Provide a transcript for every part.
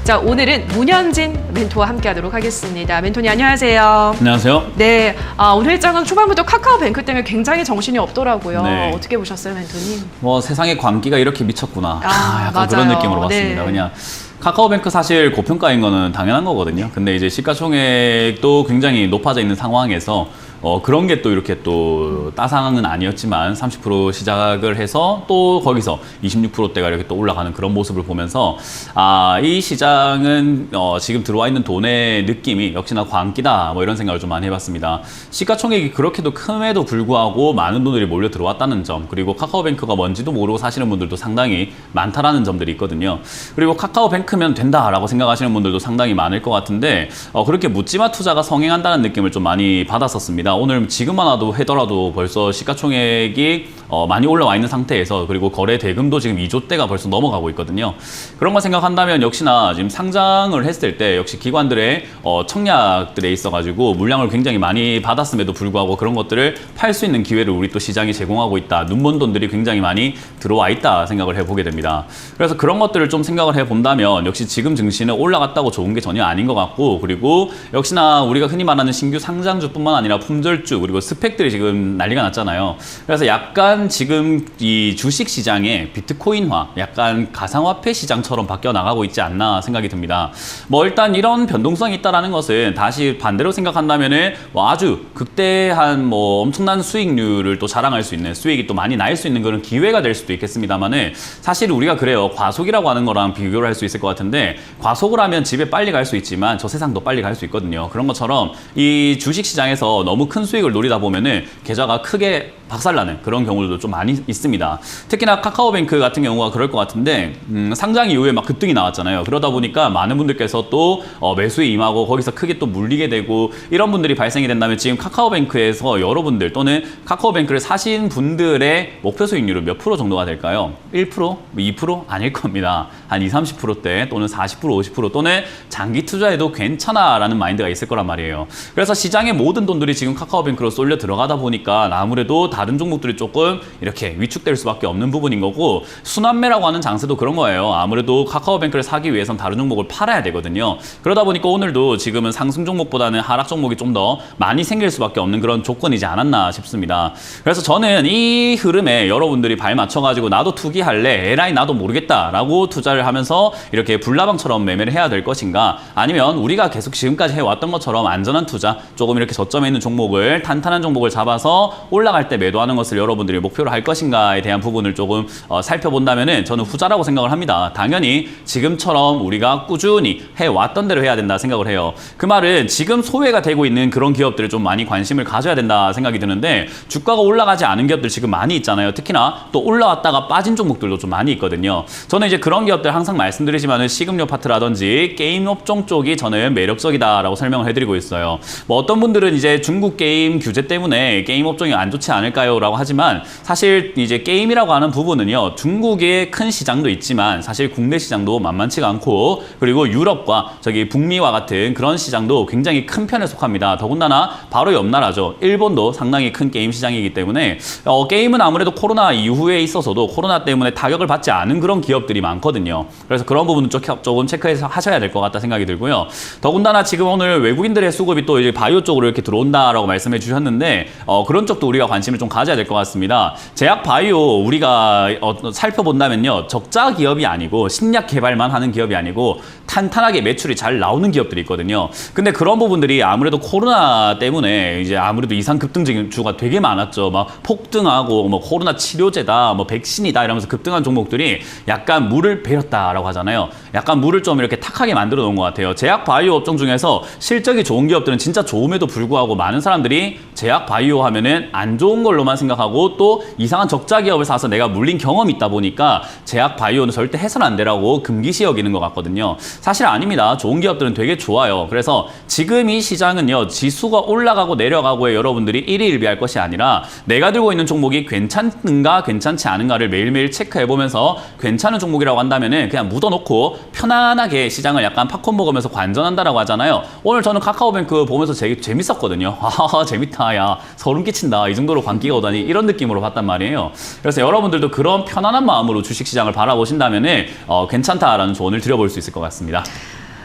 자, 오늘은 문현진 멘토와 함께하도록 하겠습니다. 멘토님 안녕하세요. 안녕하세요. 네, 오늘 일정은 초반부터 카카오뱅크 때문에 굉장히 정신이 없더라고요. 네. 어떻게 보셨어요, 멘토님? 뭐 세상에 광기가 이렇게 미쳤구나. 약간 맞아요. 그런 느낌으로 봤습니다. 네. 그냥 카카오뱅크 사실 고평가인 거는 당연한 거거든요. 근데 이제 시가총액도 굉장히 높아져 있는 상황에서 그런 게 또 이렇게 또 따상은 아니었지만 30% 시작을 해서 또 거기서 26%대가 이렇게 또 올라가는 그런 모습을 보면서 이 시장은 지금 들어와 있는 돈의 느낌이 역시나 광기다 뭐 이런 생각을 좀 많이 해봤습니다. 시가총액이 그렇게도 큼에도 불구하고 많은 돈들이 몰려 들어왔다는 점, 그리고 카카오뱅크가 뭔지도 모르고 사시는 분들도 상당히 많다라는 점들이 있거든요. 그리고 카카오뱅크면 된다라고 생각하시는 분들도 상당히 많을 것 같은데 그렇게 묻지마 투자가 성행한다는 느낌을 좀 많이 받았었습니다. 오늘 지금만 하더라도 벌써 시가총액이 많이 올라와 있는 상태에서, 그리고 거래 대금도 지금 2조대가 벌써 넘어가고 있거든요. 그런 걸 생각한다면 역시나 지금 상장을 했을 때 역시 기관들의 청약들에 있어가지고 물량을 굉장히 많이 받았음에도 불구하고 그런 것들을 팔 수 있는 기회를 우리 또 시장이 제공하고 있다. 눈먼 돈들이 굉장히 많이 들어와 있다 생각을 해보게 됩니다. 그래서 그런 것들을 좀 생각을 해본다면 역시 지금 증시는 올라갔다고 좋은 게 전혀 아닌 것 같고, 그리고 역시나 우리가 흔히 말하는 신규 상장주뿐만 아니라 품절주 그리고 스펙들이 지금 난리가 났잖아요. 그래서 약간 지금 이 주식 시장의 비트코인화, 약간 가상화폐 시장처럼 바뀌어 나가고 있지 않나 생각이 듭니다. 뭐 일단 이런 변동성이 있다라는 것은 다시 반대로 생각한다면은 뭐 아주 극대한 뭐 엄청난 수익률을 또 자랑할 수 있는, 수익이 또 많이 날 수 있는 그런 기회가 될 수도 있겠습니다만은, 사실 우리가 그래요. 과속이라고 하는 거랑 비교를 할 수 있을 것 같은데, 과속을 하면 집에 빨리 갈 수 있지만 저 세상도 빨리 갈 수 있거든요. 그런 것처럼 이 주식 시장에서 너무 큰 수익을 노리다 보면은 계좌가 크게 박살나는 그런 경우도 좀 많이 있습니다. 특히나 카카오뱅크 같은 경우가 그럴 것 같은데, 상장 이후에 막 급등이 나왔잖아요. 그러다 보니까 많은 분들께서 또 매수에 임하고 거기서 크게 또 물리게 되고 이런 분들이 발생이 된다면, 지금 카카오뱅크에서 여러분들 또는 카카오뱅크를 사신 분들의 목표 수익률은 몇 프로 정도가 될까요? 1%? 2%? 아닐 겁니다. 한 20, 30%대 또는 40%, 50% 또는 장기 투자해도 괜찮아라는 마인드가 있을 거란 말이에요. 그래서 시장의 모든 돈들이 지금 카카오뱅크로 쏠려 들어가다 보니까 아무래도 다른 종목들이 조금 이렇게 위축될 수밖에 없는 부분인 거고, 순환매라고 하는 장세도 그런 거예요. 아무래도 카카오뱅크를 사기 위해선 다른 종목을 팔아야 되거든요. 그러다 보니까 오늘도 지금은 상승 종목보다는 하락 종목이 좀 더 많이 생길 수밖에 없는 그런 조건이지 않았나 싶습니다. 그래서 저는 이 흐름에 여러분들이 발 맞춰가지고 나도 투기할래, 에라이 나도 모르겠다라고 투자를 하면서 이렇게 불나방처럼 매매를 해야 될 것인가, 아니면 우리가 계속 지금까지 해왔던 것처럼 안전한 투자, 조금 이렇게 저점에 있는 종목을, 탄탄한 종목을 잡아서 올라갈 때 매도하는 것을 여러분들이 목표로 할 것인가에 대한 부분을 조금 살펴본다면은 저는 후자라고 생각을 합니다. 당연히 지금처럼 우리가 꾸준히 해왔던 대로 해야 된다 생각을 해요. 그 말은 지금 소외가 되고 있는 그런 기업들을 좀 많이 관심을 가져야 된다 생각이 드는데, 주가가 올라가지 않은 기업들 지금 많이 있잖아요. 특히나 또 올라왔다가 빠진 종목들도 좀 많이 있거든요. 저는 이제 그런 기업들 항상 말씀드리지만은 식음료 파트라든지 게임 업종 쪽이 저는 매력적이다라고 설명을 해드리고 있어요. 뭐 어떤 분들은 이제 중국 게임 규제 때문에 게임 업종이 안 좋지 않을까요? 라고 하지만, 사실 이제 게임이라고 하는 부분은요, 중국의 큰 시장도 있지만 사실 국내 시장도 만만치가 않고, 그리고 유럽과 북미와 같은 그런 시장도 굉장히 큰 편에 속합니다. 더군다나 바로 옆 나라죠. 일본도 상당히 큰 게임 시장이기 때문에 게임은 아무래도 코로나 이후에 있어서도 코로나 때문에 타격을 받지 않은 그런 기업들이 많거든요. 그래서 그런 부분은 조금 체크해서 하셔야 될 것 같다 생각이 들고요. 더군다나 지금 오늘 외국인들의 수급이 또 이제 바이오 쪽으로 이렇게 들어온다라고 말씀해 주셨는데, 그런 쪽도 우리가 관심을 좀 가져야 될 것 같습니다. 제약 바이오 우리가 살펴본다면요, 적자 기업이 아니고 신약 개발만 하는 기업이 아니고 탄탄하게 매출이 잘 나오는 기업들이 있거든요. 근데 그런 부분들이 아무래도 코로나 때문에 이제 아무래도 이상 급등주가 되게 많았죠. 막 폭등하고 뭐 코로나 치료제다, 뭐 백신이다 이러면서 급등한 종목들이 약간 물을 베렸다라고 하잖아요. 약간 물을 좀 이렇게 탁하게 만들어 놓은 것 같아요. 제약 바이오 업종 중에서 실적이 좋은 기업들은 진짜 좋음에도 불구하고 많은 사람들이 제약 바이오 하면은 안 좋은 걸로만 생각하고, 또 이상한 적자 기업을 사서 내가 물린 경험이 있다 보니까 제약 바이오는 절대 해서는 안 되라고 금기시 여기는 것 같거든요. 사실 아닙니다. 좋은 기업들은 되게 좋아요. 그래서 지금 이 시장은요, 지수가 올라가고 내려가고에 여러분들이 일희일비할 것이 아니라 내가 들고 있는 종목이 괜찮은가 괜찮지 않은가를 매일매일 체크해보면서 괜찮은 종목이라고 한다면은 그냥 묻어놓고 편안하게 시장을 약간 팝콘 먹으면서 관전한다라고 하잖아요. 오늘 저는 카카오뱅크 보면서 되게 재밌었거든요. 재밌다, 야, 소름 끼친다, 이 정도로 광기가 오다니 이런 느낌으로 봤단 말이에요. 그래서 여러분들도 그런 편안한 마음으로 주식시장을 바라보신다면 괜찮다라는 조언을 드려볼 수 있을 것 같습니다.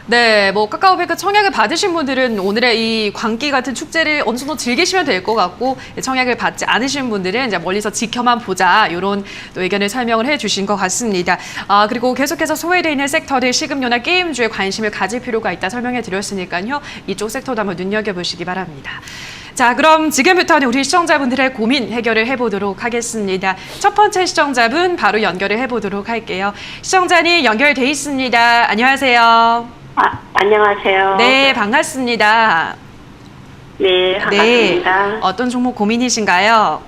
네, 뭐 카카오뱅크 청약을 받으신 분들은 오늘의 이 광기 같은 축제를 어느 정도 즐기시면 될 것 같고, 청약을 받지 않으신 분들은 이제 멀리서 지켜만 보자, 이런 또 의견을 설명을 해주신 것 같습니다. 그리고 계속해서 소외되어 있는 섹터들, 식음료나 게임주에 관심을 가질 필요가 있다 설명해 드렸으니까요. 이쪽 섹터도 한번 눈여겨보시기 바랍니다. 자, 그럼 지금부터는 우리 시청자분들의 고민 해결을 해보도록 하겠습니다. 첫 번째 시청자분 바로 연결을 해보도록 할게요. 시청자님 연결돼 있습니다. 안녕하세요. 안녕하세요. 네, 반갑습니다. 네, 반갑습니다. 네, 어떤 종목 고민이신가요?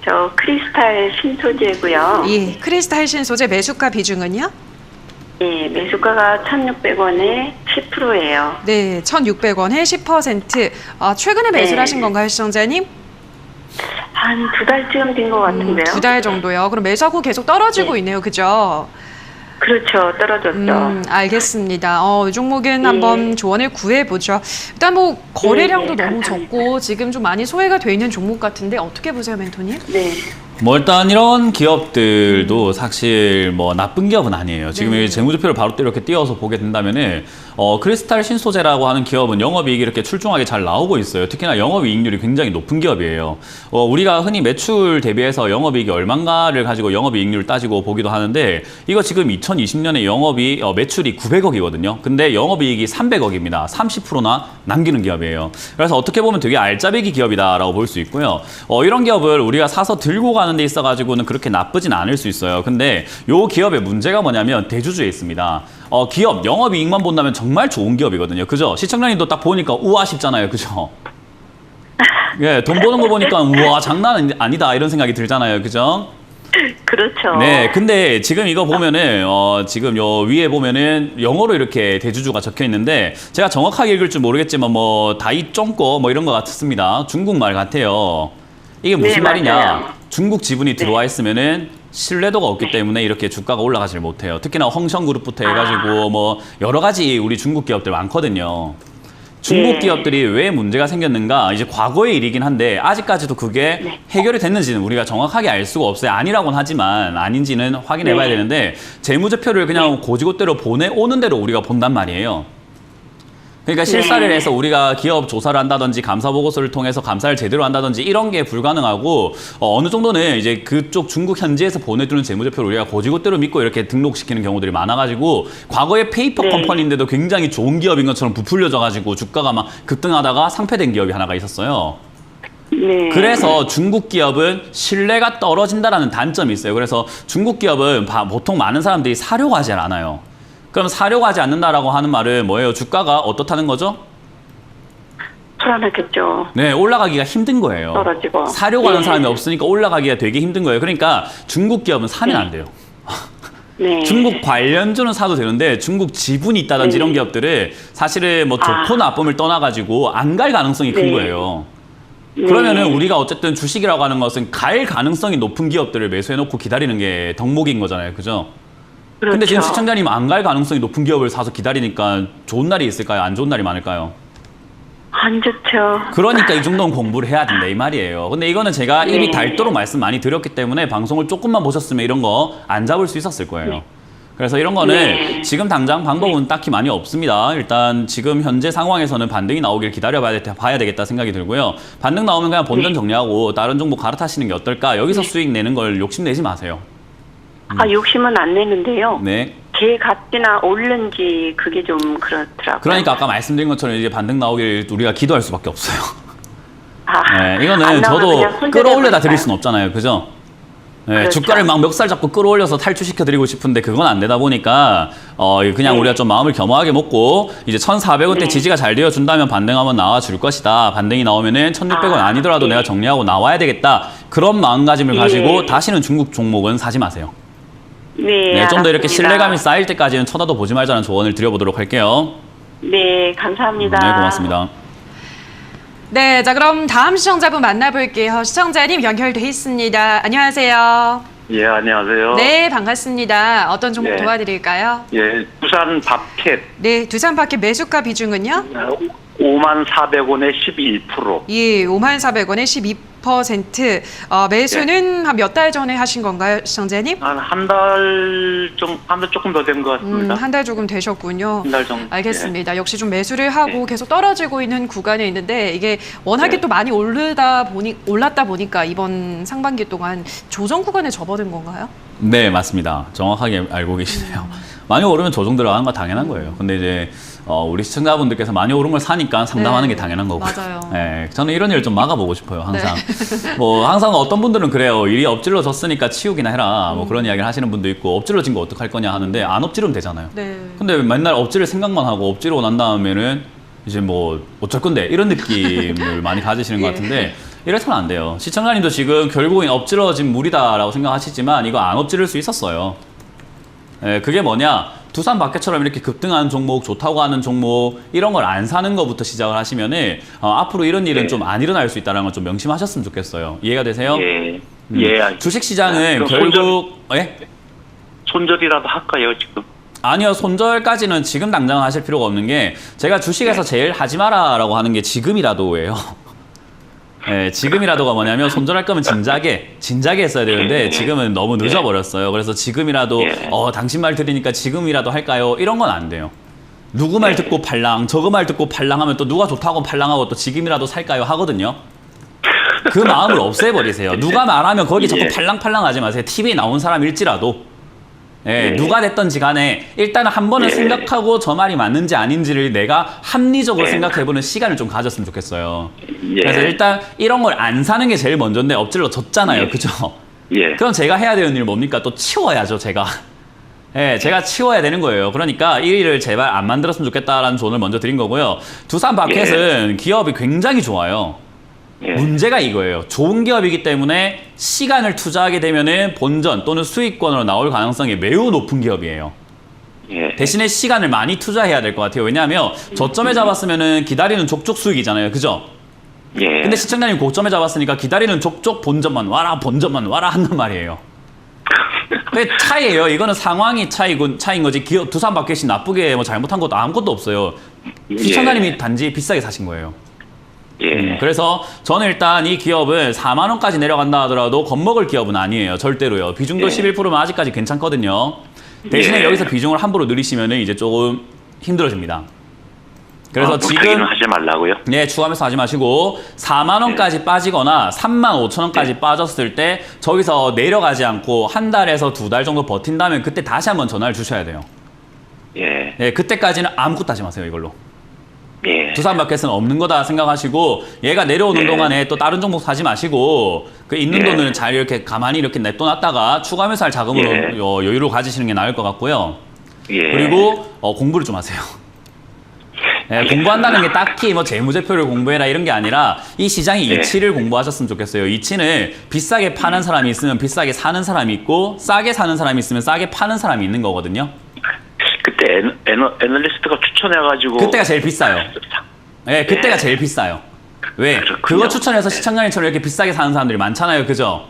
저 크리스탈 신소재고요. 예, 크리스탈 신소재 매수가 비중은요? 예, 매수가가 1,600원에 10%예요. 네, 1,600원에 10%. 최근에 매수를 네. 하신 건가요, 시청자님? 한 2달쯤 된 것 같은데요. 2달 정도요. 그럼 매수하고 계속 떨어지고 네. 있네요, 그죠? 그렇죠. 떨어졌죠. 알겠습니다. 이 종목은 네. 한번 조언을 구해보죠. 일단 뭐 거래량도 네, 너무 감사합니다. 적고 지금 좀 많이 소외가 돼 있는 종목 같은데 어떻게 보세요, 멘토님? 네. 뭐 일단 이런 기업들도 사실 뭐 나쁜 기업은 아니에요. 지금 네. 이 재무제표를 바로 또 이렇게 띄워서 보게 된다면은 크리스탈 신소재라고 하는 기업은 영업이익이 이렇게 출중하게 잘 나오고 있어요. 특히나 영업이익률이 굉장히 높은 기업이에요. 우리가 흔히 매출 대비해서 영업이익이 얼마인가를 가지고 영업이익률을 따지고 보기도 하는데 이거 지금 2020년에 매출이 900억이거든요. 근데 영업이익이 300억입니다. 30%나 남기는 기업이에요. 그래서 어떻게 보면 되게 알짜배기 기업이다라고 볼 수 있고요. 이런 기업을 우리가 사서 들고 가는 데 있어가지고는 그렇게 나쁘진 않을 수 있어요. 근데 요 기업의 문제가 뭐냐면 대주주에 있습니다. 기업 영업이익만 본다면 정말 좋은 기업이거든요. 그죠? 시청자님도 딱 보니까 우와 싶잖아요. 그죠? 예, 돈 버는 거 보니까 우와 장난 아니다 이런 생각이 들잖아요. 그죠? 그렇죠. 네, 근데 지금 이거 보면은 지금 요 위에 보면은 영어로 이렇게 대주주가 적혀 있는데 제가 정확하게 읽을 줄 모르겠지만 뭐 다이쫑꼬 뭐 이런 것 같습니다. 중국말 같아요. 이게 무슨 네, 말이냐? 맞아요. 중국 지분이 들어와 있으면은 신뢰도가 없기 때문에 이렇게 주가가 올라가질 못해요. 특히나 헝성그룹부터 해가지고 뭐 여러 가지 우리 중국 기업들 많거든요. 중국 네. 기업들이 왜 문제가 생겼는가 이제 과거의 일이긴 한데 아직까지도 그게 네. 해결이 됐는지는 우리가 정확하게 알 수가 없어요. 아니라고는 하지만 아닌지는 확인해 봐야 네. 되는데 재무제표를 그냥 고지고대로 보내오는 대로 우리가 본단 말이에요. 그러니까 실사를 네. 해서 우리가 기업 조사를 한다든지 감사 보고서를 통해서 감사를 제대로 한다든지 이런 게 불가능하고 어느 정도는 이제 그쪽 중국 현지에서 보내주는 재무제표를 우리가 고지고대로 믿고 이렇게 등록시키는 경우들이 많아가지고 과거에 페이퍼 네. 컴퍼니인데도 굉장히 좋은 기업인 것처럼 부풀려져가지고 주가가 막 급등하다가 상폐된 기업이 하나가 있었어요. 네. 그래서 중국 기업은 신뢰가 떨어진다라는 단점이 있어요. 그래서 중국 기업은 보통 많은 사람들이 사려고 하지 않아요. 그럼 사려고 하지 않는다라고 하는 말은 뭐예요? 주가가 어떻다는 거죠? 불안하겠죠. 네, 올라가기가 힘든 거예요. 떨어지고. 사려고 하는 네. 사람이 없으니까 올라가기가 되게 힘든 거예요. 그러니까 중국 기업은 사면 안 돼요. 네. 중국 관련주는 사도 되는데 중국 지분이 있다든지 네. 이런 기업들은 사실은 뭐 좋고 나쁨을 떠나가지고 안 갈 가능성이 큰 네. 거예요. 네. 그러면은 우리가 어쨌든 주식이라고 하는 것은 갈 가능성이 높은 기업들을 매수해놓고 기다리는 게 덕목인 거잖아요. 그죠? 그렇죠. 근데 지금 시청자님 안 갈 가능성이 높은 기업을 사서 기다리니까 좋은 날이 있을까요? 안 좋은 날이 많을까요? 안 좋죠. 그러니까 이 정도는 공부를 해야 된다 이 말이에요. 근데 이거는 제가 네. 이미 닳도록 말씀 많이 드렸기 때문에 방송을 조금만 보셨으면 이런 거 안 잡을 수 있었을 거예요. 네. 그래서 이런 거는 네. 지금 당장 방법은 딱히 많이 없습니다. 일단 지금 현재 상황에서는 반등이 나오길 봐야 되겠다 생각이 들고요. 반등 나오면 그냥 본전 정리하고 다른 종목 갈아타시는 게 어떨까? 여기서 수익 내는 걸 욕심내지 마세요. 욕심은 안 내는데요. 네. 제 값이나 오르는지 그게 좀 그렇더라고요. 그러니까 아까 말씀드린 것처럼 이제 반등 나오길 우리가 기도할 수밖에 없어요. 안 네, 이거는 나오면 저도 그냥 손절해 끌어올려다 드릴 버릴까요? 수는 없잖아요. 그죠? 네, 그렇죠. 주가를 막 멱살 잡고 끌어올려서 탈출시켜 드리고 싶은데 그건 안 되다 보니까 그냥 네. 우리가 좀 마음을 겸허하게 먹고 이제 1,400원대 네. 지지가 잘 되어 준다면 반등 한번 나와 줄 것이다. 반등이 나오면은 1,600원 아니더라도 네. 내가 정리하고 나와야 되겠다. 그런 마음가짐을 네. 가지고 다시는 중국 종목은 사지 마세요. 네, 네, 좀 더 이렇게 알았습니다. 신뢰감이 쌓일 때까지는 쳐다도 보지 말자는 조언을 드려보도록 할게요. 네, 감사합니다. 네, 고맙습니다. 네, 자 그럼 다음 시청자분 만나볼게요. 시청자님 연결돼 있습니다. 안녕하세요. 예, 안녕하세요. 네, 반갑습니다. 어떤 종목 네. 도와드릴까요? 예, 부산 밥캣 네, 두산파켓 매수가 비중은요? 54,000원에 11%. 예, 54,000원에 12%. 매수는 한 몇 달 전에 하신 건가요, 시청자님? 한 달 조금 더 된 것 같습니다. 한 달 조금 되셨군요. 한 달 정도. 알겠습니다. 역시 좀 매수를 하고 네. 계속 떨어지고 있는 구간에 있는데 이게 워낙에 네. 또 많이 올랐다 보니까 이번 상반기 동안 조정 구간에 접어든 건가요? 네, 맞습니다. 정확하게 알고 계시네요. 많이 오르면 조정 들어가는 거 당연한 거예요. 근데 이제 우리 시청자분들께서 많이 오른 걸 사니까 상담하는 네, 게 당연한 거고요. 맞아요. 네, 저는 이런 일을 좀 막아보고 싶어요, 항상. 네. 뭐 항상 어떤 분들은 그래요. 일이 엎질러졌으니까 치우기나 해라. 뭐 그런 이야기를 하시는 분도 있고 엎질러진 거 어떡할 거냐 하는데 안 엎지르면 되잖아요. 네. 근데 맨날 엎지를 생각만 하고 엎지르고 난 다음에는 이제 뭐 어쩔 건데 이런 느낌을 많이 가지시는 것 예. 같은데 이래서는 안 돼요. 시청자님도 지금 결국엔 엎질러진 물이다라고 생각하시지만 이거 안 엎지를 수 있었어요. 예, 그게 뭐냐? 두산 바켓처럼 이렇게 급등하는 종목, 좋다고 하는 종목 이런 걸 안 사는 것부터 시작을 하시면은 앞으로 이런 일은 예. 좀 안 일어날 수 있다는 걸 좀 명심하셨으면 좋겠어요. 이해가 되세요? 예. 예. 알겠습니다. 주식 시장은 그럼 결국 예? 손절이라도 할까요, 지금? 아니요, 손절까지는 지금 당장 하실 필요가 없는 게 제가 주식에서 제일 하지 마라라고 하는 게 지금이라도예요. 네, 지금이라도가 뭐냐면 손절할 거면 진작에 했어야 되는데 지금은 너무 늦어버렸어요. 그래서 지금이라도 당신 말 들으니까 지금이라도 할까요? 이런 건 안 돼요. 누구 말 듣고 팔랑, 저거 말 듣고 팔랑 하면 또 누가 좋다고 팔랑하고 또 지금이라도 살까요? 하거든요. 그 마음을 없애버리세요. 누가 말하면 거기 자꾸 팔랑팔랑 하지 마세요. TV에 나온 사람일지라도. 예, 누가 됐던지 간에 일단은 한 번은 생각하고 저 말이 맞는지 아닌지를 내가 합리적으로 생각해보는 시간을 좀 가졌으면 좋겠어요. 그래서 일단 이런 걸 안 사는 게 제일 먼저인데 엎질러 졌잖아요. 그죠? 예. 그럼 제가 해야 되는 일 뭡니까? 또 치워야죠, 제가. 예, 제가 치워야 되는 거예요. 그러니까 이 일을 제발 안 만들었으면 좋겠다라는 조언을 먼저 드린 거고요. 두산 바켓은 기업이 굉장히 좋아요. 문제가 이거예요. 좋은 기업이기 때문에 시간을 투자하게 되면은 본전 또는 수익권으로 나올 가능성이 매우 높은 기업이에요. 대신에 시간을 많이 투자해야 될 것 같아요. 왜냐하면 저점에 잡았으면은 기다리는 족족 수익이잖아요. 그죠? 근데 시청자님 고점에 잡았으니까 기다리는 족족 본전만 와라 한단 말이에요. 그 차이예요. 이거는 상황이 차이인 거지. 기업 두산 바켓이 나쁘게 뭐 잘못한 것도 아무것도 없어요. 시청자님이 단지 비싸게 사신 거예요. 그래서 저는 일단 이 기업은 4만 원까지 내려간다 하더라도 겁먹을 기업은 아니에요. 절대로요. 비중도 11%면 아직까지 괜찮거든요. 대신에 여기서 비중을 함부로 늘리시면 이제 조금 힘들어집니다. 그래서 지금 하지 말라고요? 네, 추가하면서 하지 마시고 4만 원까지 빠지거나 3만 5천 원까지 빠졌을 때 저기서 내려가지 않고 한 달에서 두 달 정도 버틴다면 그때 다시 한번 전화를 주셔야 돼요. 네, 그때까지는 아무것도 하지 마세요, 이걸로. 두산 마켓은 없는 거다 생각하시고 얘가 내려오는 동안에 또 다른 종목 사지 마시고 그 있는 돈을 잘 이렇게 가만히 이렇게 냅둬놨다가 추가하면서 할 자금으로 여유를 가지시는 게 나을 것 같고요. 그리고 공부를 좀 하세요. 공부한다는 게 딱히 뭐 재무제표를 공부해라 이런 게 아니라 이 시장의 이치를 공부하셨으면 좋겠어요. 이치는 비싸게 파는 사람이 있으면 비싸게 사는 사람이 있고 싸게 사는 사람이 있으면 싸게 파는 사람이 있는 거거든요. 그때 애널리스트가 추천해가지고 그때가 제일 비싸요. 네, 그때가 제일 비싸요. 왜? 그거 추천해서 시청자님처럼 이렇게 비싸게 사는 사람들이 많잖아요. 그죠?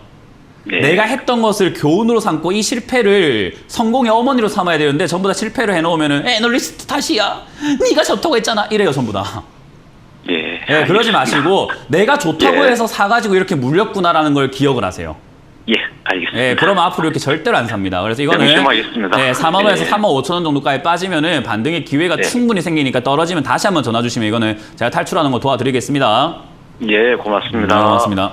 내가 했던 것을 교훈으로 삼고 이 실패를 성공의 어머니로 삼아야 되는데 전부 다 실패를 해놓으면은 애널리스트 탓이야. 네가 좋다고 했잖아. 이래요, 전부 다. 네, 그러지 마시고 내가 좋다고 해서 사가지고 이렇게 물렸구나라는 걸 기억을 하세요. 알겠습니다. 네, 그러면 앞으로 이렇게 절대로 안 삽니다. 그래서 이거는 명심하겠습니다. 4만 원에서 3만 5천 원 정도까지 빠지면은 반등의 기회가 충분히 생기니까 떨어지면 다시 한번 전화 주시면 이거는 제가 탈출하는 거 도와드리겠습니다. 고맙습니다. 네, 고맙습니다.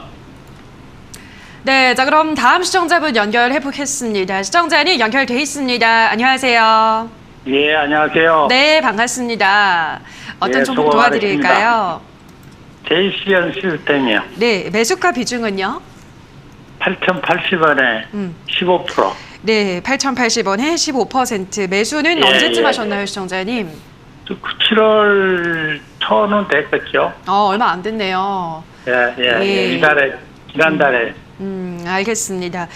네, 자 그럼 다음 시청자분 연결해 보겠습니다. 시청자님 연결돼 있습니다. 안녕하세요. 안녕하세요. 네, 반갑습니다. 어떤 종목 수고 도와드릴까요? 제이시언 시스템이요. 네, 매수가 비중은요? 8,080원에 15%. 네, 8,080원에 15%. 매수는 언제쯤 하셨나요, 시청자님? 7월 초는 됐겠죠. 얼마 안 됐네요. 지난달에. 알겠습니다.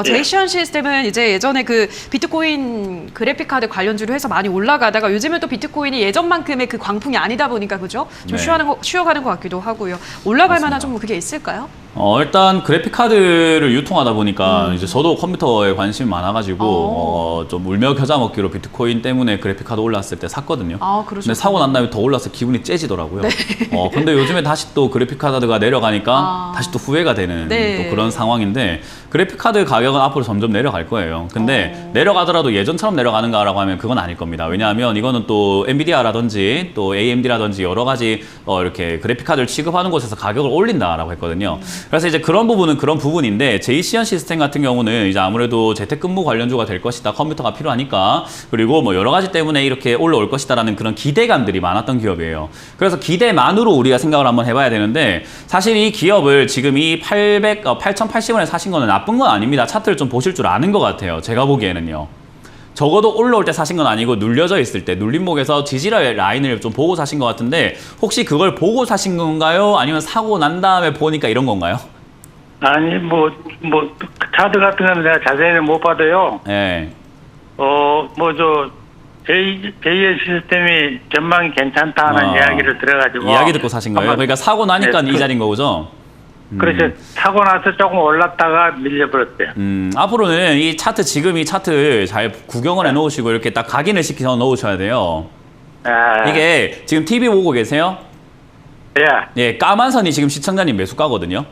제이시언 시스템은 이제 예전에 그 비트코인 그래픽카드 관련주로 해서 많이 올라가다가 요즘은 또 비트코인이 예전만큼의 그 광풍이 아니다 보니까 그죠? 좀 쉬어가는 것 같기도 하고요. 올라갈 만한 좀 그게 있을까요? 일단 그래픽 카드를 유통하다 보니까 이제 저도 컴퓨터에 관심이 많아가지고 좀 울며 겨자 먹기로 비트코인 때문에 그래픽 카드 올랐을 때 샀거든요. 그러셨군요. 근데 사고 난 다음에 더 올라서 기분이 째지더라고요. 근데 요즘에 다시 또 그래픽 카드가 내려가니까 다시 또 후회가 되는 네. 또 그런 상황인데 그래픽 카드 가격은 앞으로 점점 내려갈 거예요. 근데 내려가더라도 예전처럼 내려가는가라고 하면 그건 아닐 겁니다. 왜냐하면 이거는 또 엔비디아라든지 또 AMD라든지 여러 가지 이렇게 그래픽 카드를 취급하는 곳에서 가격을 올린다라고 했거든요. 그래서 이제 그런 부분은 그런 부분인데 제이시언 시스템 같은 경우는 이제 아무래도 재택근무 관련주가 될 것이다. 컴퓨터가 필요하니까. 그리고 뭐 여러 가지 때문에 이렇게 올라올 것이다라는 그런 기대감들이 많았던 기업이에요. 그래서 기대만으로 우리가 생각을 한번 해봐야 되는데 사실 이 기업을 지금 이 8,080원에 사신 거는 나쁜 건 아닙니다. 차트를 좀 보실 줄 아는 것 같아요. 제가 보기에는요. 적어도 올라올 때 사신 건 아니고 눌려져 있을 때 눌림목에서 지지 라인을 좀 보고 사신 것 같은데 혹시 그걸 보고 사신 건가요? 아니면 사고 난 다음에 보니까 이런 건가요? 아니 차트 같은 거는 내가 자세히는 못 받아요. 네. JS 시스템이 전망이 괜찮다는 이야기를 들어가지고 이야기 듣고 사신 거예요? 그러니까 사고 나니까 이 자리인 거죠? 그렇죠. 사고 나서 조금 올랐다가 밀려버렸대요. 앞으로는 이 차트, 지금 이 차트 잘 구경을 해 놓으시고 이렇게 딱 각인을 시켜서 놓으셔야 돼요. 이게 지금 TV 보고 계세요? 예, 까만 선이 지금 시청자님 매수가거든요.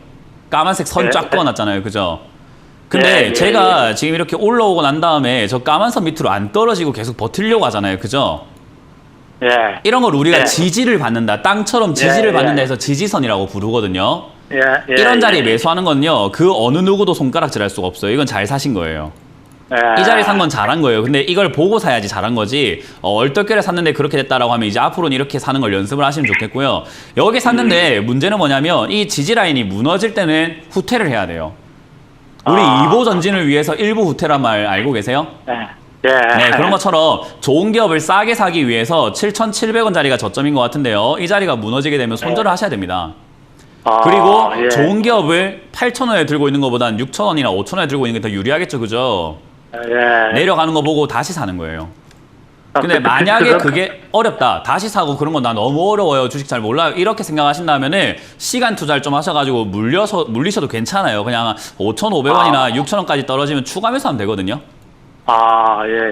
까만색 선 쫙 그어놨잖아요. 그죠? 근데 제가 지금 이렇게 올라오고 난 다음에 저 까만 선 밑으로 안 떨어지고 계속 버티려고 하잖아요. 그죠? 이런 걸 우리가 지지를 받는다. 땅처럼 지지를 받는다 해서 지지선이라고 부르거든요. 이런 자리에 매수하는 건요. 그 어느 누구도 손가락질할 수가 없어요. 이건 잘 사신 거예요. 이 자리에 산 건 잘한 거예요. 근데 이걸 보고 사야지 잘한 거지. 얼떨결에 샀는데 그렇게 됐다라고 하면 이제 앞으로는 이렇게 사는 걸 연습을 하시면 좋겠고요. 여기 샀는데 문제는 뭐냐면 이 지지 라인이 무너질 때는 후퇴를 해야 돼요. 우리 2보 전진을 위해서 1보 후퇴란 말 알고 계세요? 네, 그런 것처럼 좋은 기업을 싸게 사기 위해서 7,700원짜리가 저점인 것 같은데요. 이 자리가 무너지게 되면 손절을 하셔야 됩니다. 그리고 좋은 기업을 8,000원에 들고 있는 것보다는 6,000원이나 5,000원에 들고 있는 게 더 유리하겠죠. 그죠? 내려가는 거 보고 다시 사는 거예요. 근데 만약에 그게 어렵다. 다시 사고 그런 건 나 너무 어려워요. 주식 잘 몰라요. 이렇게 생각하신다면은 시간 투자를 좀 하셔가지고 물리셔도 괜찮아요. 그냥 5,500원이나 6,000원까지 떨어지면 추가 매수하면 되거든요.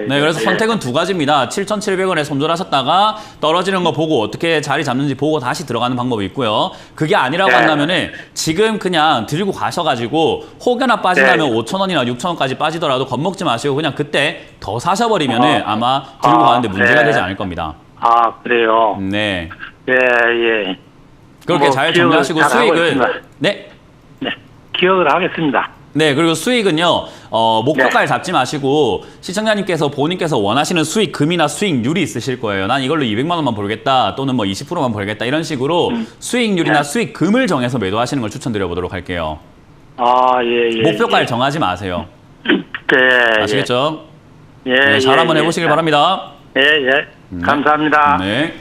네, 그래서 선택은 두 가지입니다. 7,700원에 손절하셨다가 떨어지는 거 보고 어떻게 자리 잡는지 보고 다시 들어가는 방법이 있고요. 그게 아니라고 한다면은 지금 그냥 들고 가셔가지고 혹여나 빠진다면 5,000원이나 6,000원까지 빠지더라도 겁먹지 마시고 그냥 그때 더 사셔버리면은 아마 들고 가는데 문제가 되지 않을 겁니다. 그래요? 네. 뭐 그렇게 잘 정리하시고 수익은 기억을 하겠습니다. 네, 그리고 수익은요, 목표가를 잡지 마시고, 시청자님께서 본인께서 원하시는 수익금이나 수익률이 있으실 거예요. 난 이걸로 200만 원만 벌겠다, 또는 뭐 20%만 벌겠다, 이런 식으로 수익률이나 수익금을 정해서 매도하시는 걸 추천드려 보도록 할게요. 목표가를 정하지 마세요. 아시겠죠? 네, 잘 한번 해보시길 바랍니다. 감사합니다. 네.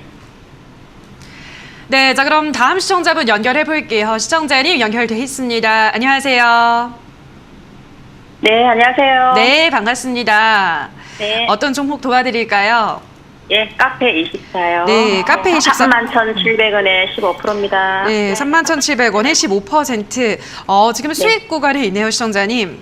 네, 자 그럼 다음 시청자분 연결해 볼게요. 시청자님 연결돼 있습니다. 안녕하세요. 네, 안녕하세요. 네, 반갑습니다. 네. 어떤 종목 도와드릴까요? 카페 24요. 네, 카페 24. 31,700원에 15%입니다. 네, 31,700원에 15%. 지금 수익 구간에 있네요, 시청자님.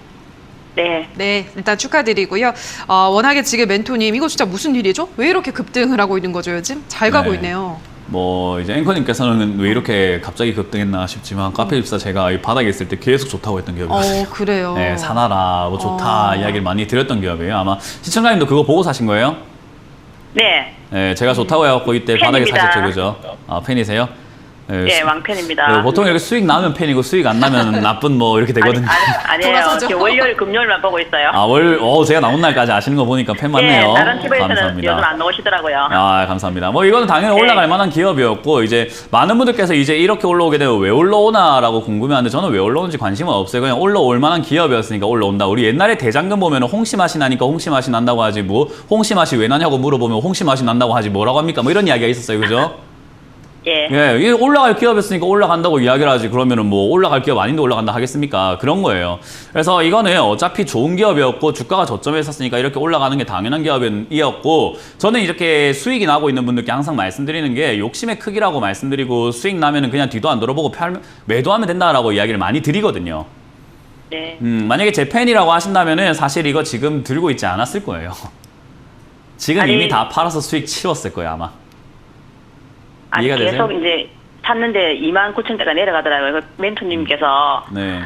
네, 일단 축하드리고요. 워낙에 지금 멘토님, 이거 진짜 무슨 일이죠? 왜 이렇게 급등을 하고 있는 거죠, 요즘? 잘 가고 있네요. 뭐 이제 앵커님께서는 왜 이렇게 갑자기 급등했나 싶지만 카페24 제가 이 바닥에 있을 때 계속 좋다고 했던 기업이었어요. 그래요. 네, 사나라 뭐 좋다 이야기를 많이 드렸던 기업이에요. 아마 시청자님도 그거 보고 사신 거예요? 네, 제가 좋다고 해갖고 이때 바닥에 사셨죠, 그죠? 팬이세요? 네, 왕팬입니다. 보통 이렇게 수익 나면 팬이고 수익 안 나면 나쁜 뭐 이렇게 되거든요. 아니에요. 돌아서죠. 월요일, 금요일만 보고 있어요. 제가 나온 날까지 아시는 거 보니까 팬 맞네요. 네, 다른 TV에서는 감사합니다. 요즘 안 나오시더라고요. 감사합니다. 뭐 이거는 당연히 올라갈 만한 기업이었고 이제 많은 분들께서 이제 이렇게 올라오게 되면 왜 올라오나라고 궁금해하는데 저는 왜 올라오는지 관심은 없어요. 그냥 올라올 만한 기업이었으니까 올라온다. 우리 옛날에 대장금 보면 홍시 맛이 나니까 홍시 맛이 난다고 하지 뭐 홍시 맛이 왜 나냐고 물어보면 홍시 맛이 난다고 하지 뭐라고 합니까? 뭐 이런 이야기가 있었어요, 그죠? 예. 예, 이게 올라갈 기업이었으니까 올라간다고 이야기를 하지. 그러면은 뭐 올라갈 기업 아닌데 올라간다 하겠습니까? 그런 거예요. 그래서 이거는 어차피 좋은 기업이었고 주가가 저점에 있었으니까 이렇게 올라가는 게 당연한 기업이었고, 저는 이렇게 수익이 나고 있는 분들께 항상 말씀드리는 게 욕심의 크기라고 말씀드리고, 수익 나면은 그냥 뒤도 안 돌아보고 매도하면 된다라고 이야기를 많이 드리거든요. 네. 만약에 제 팬이라고 하신다면은 사실 이거 지금 들고 있지 않았을 거예요. 지금 아니, 이미 다 팔아서 수익 치렀을 거예요, 아마. 아니, 이해가 되세요? 계속 이제 샀는데 29,000대가 내려가더라고요. 그 멘토님께서 네.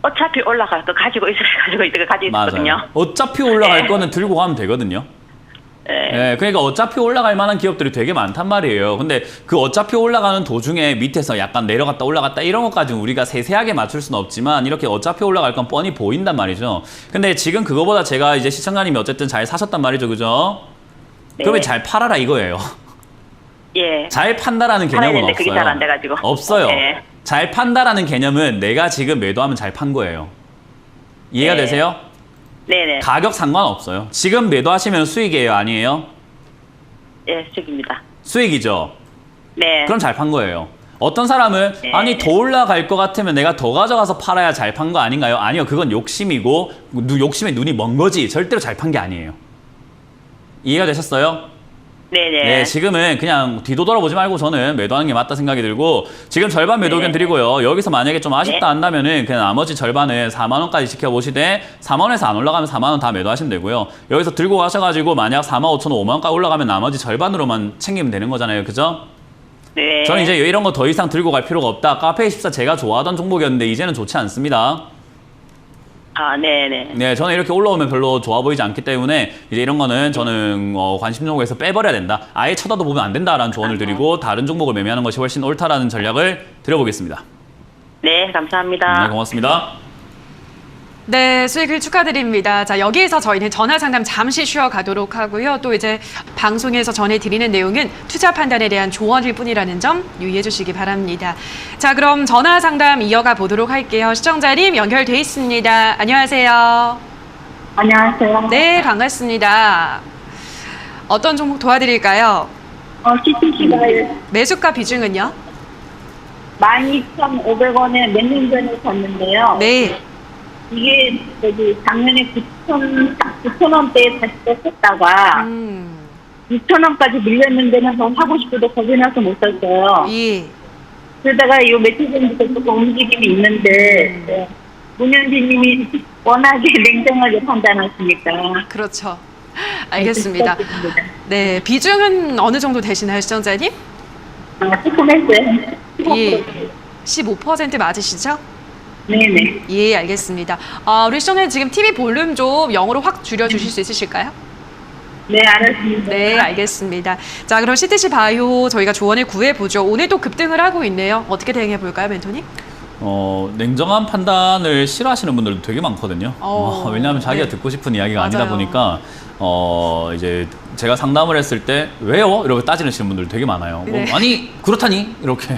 어차피 올라갈 거 가지고 있었거든요. 맞아요. 어차피 올라갈 네. 거는 들고 가면 되거든요. 네. 네, 그러니까 어차피 올라갈 만한 기업들이 되게 많단 말이에요. 근데 그 어차피 올라가는 도중에 밑에서 약간 내려갔다 올라갔다 이런 것까지는 우리가 세세하게 맞출 수는 없지만, 이렇게 어차피 올라갈 건 뻔히 보인단 말이죠. 근데 지금 그거보다 제가 이제 시청자님이 어쨌든 잘 사셨단 말이죠, 그죠? 네. 그러면 잘 팔아라 이거예요. 예. 잘 판다라는 팔아야 개념은 되는데 그게 없어요. 잘 안 돼가지고. 없어요. 네. 잘 판다라는 개념은 내가 지금 매도하면 잘 판 거예요. 이해가 네. 되세요? 네네. 가격 상관없어요. 지금 매도하시면 수익이에요, 아니에요? 예, 수익입니다. 수익이죠. 네. 그럼 잘 판 거예요. 어떤 사람은 네. 아니 더 올라갈 것 같으면 내가 더 가져가서 팔아야 잘 판 거 아닌가요? 아니요, 그건 욕심이고 욕심에 눈이 먼 거지 절대로 잘 판 게 아니에요. 이해가 되셨어요? 네네. 네, 지금은 그냥 뒤도 돌아보지 말고 저는 매도하는 게 맞다 생각이 들고, 지금 절반 매도 의견 네. 드리고요. 여기서 만약에 좀 아쉽다 네. 한다면은 그냥 나머지 절반은 4만 원까지 지켜보시되, 4만 원에서 안 올라가면 4만 원 다 매도하시면 되고요. 여기서 들고 가셔가지고 만약 4만 5천 원, 5만 원까지 올라가면 나머지 절반으로만 챙기면 되는 거잖아요, 그죠? 네. 저는 이제 이런 거 더 이상 들고 갈 필요가 없다. 카페24 제가 좋아하던 종목이었는데 이제는 좋지 않습니다. 아, 네네. 네, 저는 이렇게 올라오면 별로 좋아 보이지 않기 때문에 이제 이런 거는 저는 관심 종목에서 빼버려야 된다. 아예 쳐다도 보면 안 된다라는 조언을 드리고, 다른 종목을 매매하는 것이 훨씬 옳다라는 전략을 드려보겠습니다. 네, 감사합니다. 네, 고맙습니다. 네, 수익을 축하드립니다. 자, 여기에서 저희는 전화 상담 잠시 쉬어가도록 하고요. 또 이제 방송에서 전해드리는 내용은 투자 판단에 대한 조언일 뿐이라는 점 유의해 주시기 바랍니다. 자, 그럼 전화 상담 이어가 보도록 할게요. 시청자님 연결돼 있습니다. 안녕하세요. 안녕하세요. 네, 반갑습니다. 어떤 종목 도와드릴까요? CTC가요. 매수가 비중은요? 12,500원에 몇 년 전에 샀는데요. 네. 이게 작년에 9,000원대에 다시 또 샀다가 6,000원까지 밀렸는데는 더 사고 싶어도 겁이 나서 못 샀어요. 예. 그러다가 요 며칠 전부터 조금 움직임이 있는데 문현진님이 워낙에 냉정하게 판단하시니까. 그렇죠. 알겠습니다. 네, 비중은 어느 정도 되시나요, 시청자님? 조금 했어요. 예. 15% 맞으시죠? 네네. 예, 알겠습니다. 우리 시청자님 지금 TV 볼륨 좀 0으로 확 줄여주실 수 있으실까요? 네, 알았습니다. 네, 알겠습니다. 자, 그럼 CTC 바이오 저희가 조언을 구해보죠. 오늘 또 급등을 하고 있네요. 어떻게 대응해볼까요, 멘토님? 냉정한 판단을 싫어하시는 분들도 되게 많거든요. 왜냐하면 자기가 네. 듣고 싶은 이야기가 아니다 맞아요. 보니까 이제 제가 상담을 했을 때 왜요? 이렇게 따지시는 분들 되게 많아요. 네. 아니 그렇다니 이렇게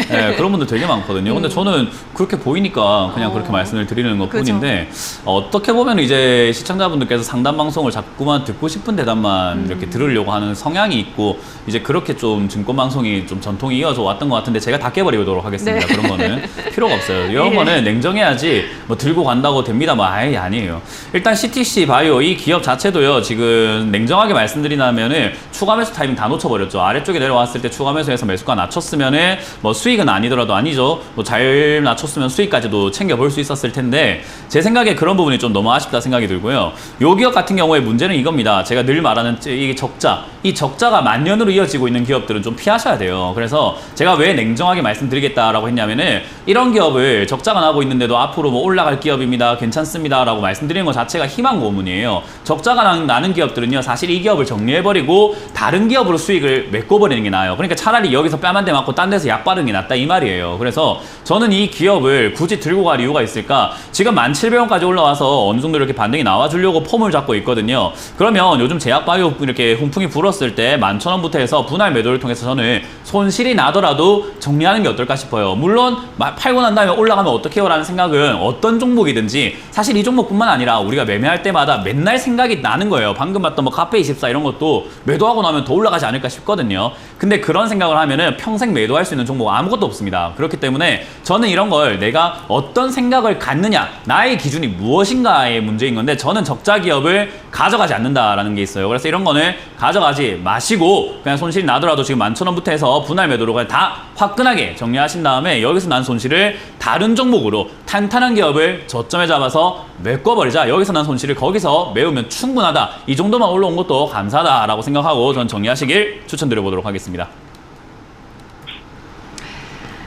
네, 그런 분들 되게 많거든요. 근데 저는 그렇게 보이니까 그냥 그렇게 말씀을 드리는 것뿐인데, 어떻게 보면 이제 시청자분들께서 상담 방송을 자꾸만 듣고 싶은 대답만 이렇게 들으려고 하는 성향이 있고, 이제 그렇게 좀 증권 방송이 좀 전통이 이어져 왔던 것 같은데 제가 다 깨버리도록 하겠습니다. 네. 그런 거는 필요가 없어요. 이런 예. 거는 냉정해야지 뭐 들고 간다고 됩니다. 뭐 아예 아니에요. 일단 CTC 바이오 이 기업 자체도요, 지금 냉정하게 말씀드리자면은 추가 매수 타이밍 다 놓쳐버렸죠. 아래쪽에 내려왔을 때 추가 매수해서 매수가 낮췄으면은 뭐 수익은 아니더라도 아니죠. 뭐 잘 낮췄으면 수익까지도 챙겨볼 수 있었을 텐데, 제 생각에 그런 부분이 좀 너무 아쉽다 생각이 들고요. 요 기업 같은 경우에 문제는 이겁니다. 제가 늘 말하는 이 적자, 이 적자가 만년으로 이어지고 있는 기업들은 좀 피하셔야 돼요. 그래서 제가 왜 냉정하게 말씀드리겠다라고 했냐면은, 이런 기업을 적자가 나고 있는데도 앞으로 뭐 올라갈 기업입니다, 괜찮습니다라고 말씀드리는 것 자체가 희망 고문이에요. 적자가 나는 기업들은요, 사실 이 기업을 정리해버리고 다른 기업으로 수익을 메꿔버리는 게 나아요. 그러니까 차라리 여기서 뺨 한 대 맞고 딴 데서 약 바르는 게 낫다 이 말이에요. 그래서 저는 이 기업을 굳이 들고 갈 이유가 있을까? 지금 1,700원까지 올라와서 어느 정도 이렇게 반등이 나와주려고 폼을 잡고 있거든요. 그러면 요즘 제약바이오 이렇게 훈풍이 불었을 때 11,000원부터 해서 분할 매도를 통해서 저는 손실이 나더라도 정리하는 게 어떨까 싶어요. 물론 팔고 난 다음에 올라가면 어떡해요? 라는 생각은 어떤 종목이든지 사실 이 종목뿐만 아니라 우리가 매매할 때마다 맨날 생각이 나는 거예요. 거예요. 방금 봤던 뭐 카페24 이런 것도 매도하고 나면 더 올라가지 않을까 싶거든요. 근데 그런 생각을 하면은 평생 매도할 수 있는 종목 아무것도 없습니다. 그렇기 때문에 저는 이런 걸 내가 어떤 생각을 갖느냐, 나의 기준이 무엇인가의 문제인 건데 저는 적자 기업을 가져가지 않는다라는 게 있어요. 그래서 이런 거는 가져가지 마시고 그냥 손실이 나더라도 지금 11,000원부터 해서 분할 매도로 그냥 다 화끈하게 정리하신 다음에 여기서 난 손실을 다른 종목으로 탄탄한 기업을 저점에 잡아서 메꿔버리자. 여기서 난 손실을 거기서 메우면 충분하다. 이 정도만 올라온 것도 감사하다라고 생각하고 전 정리하시길 추천드려보도록 하겠습니다.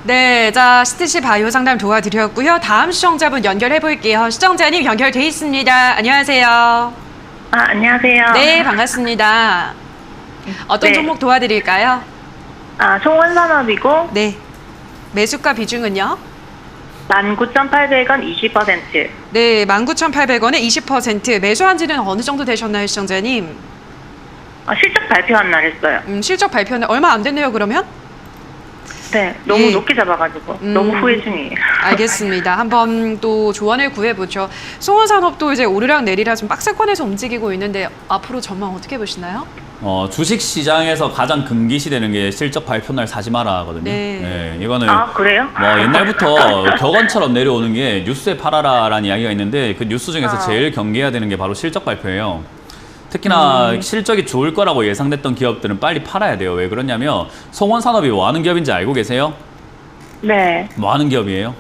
네, 자 CTC 바이오 상담 도와드렸고요. 다음 시청자분 연결해 볼게요. 시청자님 연결돼 있습니다. 안녕하세요. 아, 안녕하세요. 네, 반갑습니다. 어떤 네. 종목 도와드릴까요? 아, 송원산업이고 네, 매수가 비중은요? 19,800원 20%. 네, 19,800원에 20%. 매수한 지는 어느 정도 되셨나요, 시청자님? 아, 실적 발표한 날 했어요. 실적 발표는 얼마 안 됐네요, 그러면? 네, 너무 예. 높게 잡아가지고 너무 후회 중이에요. 알겠습니다. 한번 또 조언을 구해보죠. 송원산업도 이제 오르락 내리락 좀 박스권에서 움직이고 있는데 앞으로 전망 어떻게 보시나요? 주식 시장에서 가장 금기시되는 게 실적 발표 날 사지 마라 하거든요. 네. 이거는 아, 그래요? 뭐 옛날부터 격언처럼 내려오는 게 뉴스에 팔아라라는 이야기가 있는데 그 뉴스 중에서 제일 경계해야 되는 게 바로 실적 발표예요. 특히나 실적이 좋을 거라고 예상됐던 기업들은 빨리 팔아야 돼요. 왜 그러냐면 송원산업이 뭐 하는 기업인지 알고 계세요? 네, 뭐 하는 기업이에요?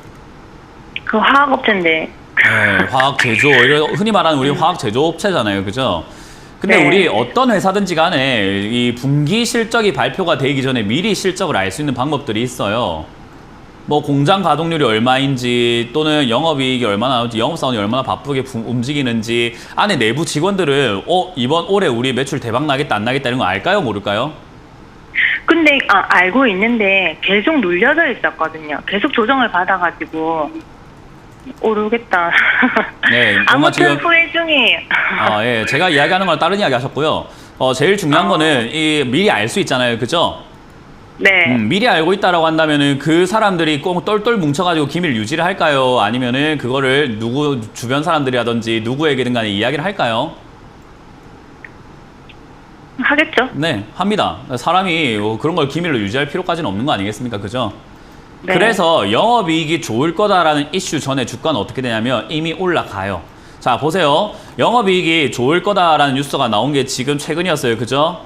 그 화학업체인데. 네, 화학 제조, 흔히 말하는 우리 화학 제조업체잖아요, 그죠? 근데 네. 우리 어떤 회사든지 간에 이 분기 실적이 발표가 되기 전에 미리 실적을 알 수 있는 방법들이 있어요. 뭐 공장 가동률이 얼마인지 또는 영업이익이 얼마나 나올지 영업사원이 얼마나 바쁘게 움직이는지 안에 내부 직원들은 이번 올해 우리 매출 대박 나겠다 안 나겠다 이런 거 알까요 모를까요? 근데 알고 있는데 계속 눌려져 있었거든요. 계속 조정을 받아가지고 오르겠다. 네, 뭔가 아무튼 지금 후회 중이에요. 예, 제가 이야기하는 거랑 다른 이야기 하셨고요. 제일 중요한 거는 미리 알 수 있잖아요, 그죠? 네. 미리 알고 있다라고 한다면은 그 사람들이 꼭 똘똘 뭉쳐가지고 기밀 유지를 할까요? 아니면은 그거를 누구 주변 사람들이라든지 누구에게든 간에 이야기를 할까요? 하겠죠. 네, 합니다. 사람이 그런 걸 기밀로 유지할 필요까지는 없는 거 아니겠습니까? 그죠? 네. 그래서 영업이익이 좋을 거다라는 이슈 전에 주가는 어떻게 되냐면 이미 올라가요. 자, 보세요. 영업이익이 좋을 거다라는 뉴스가 나온 게 지금 최근이었어요. 그죠?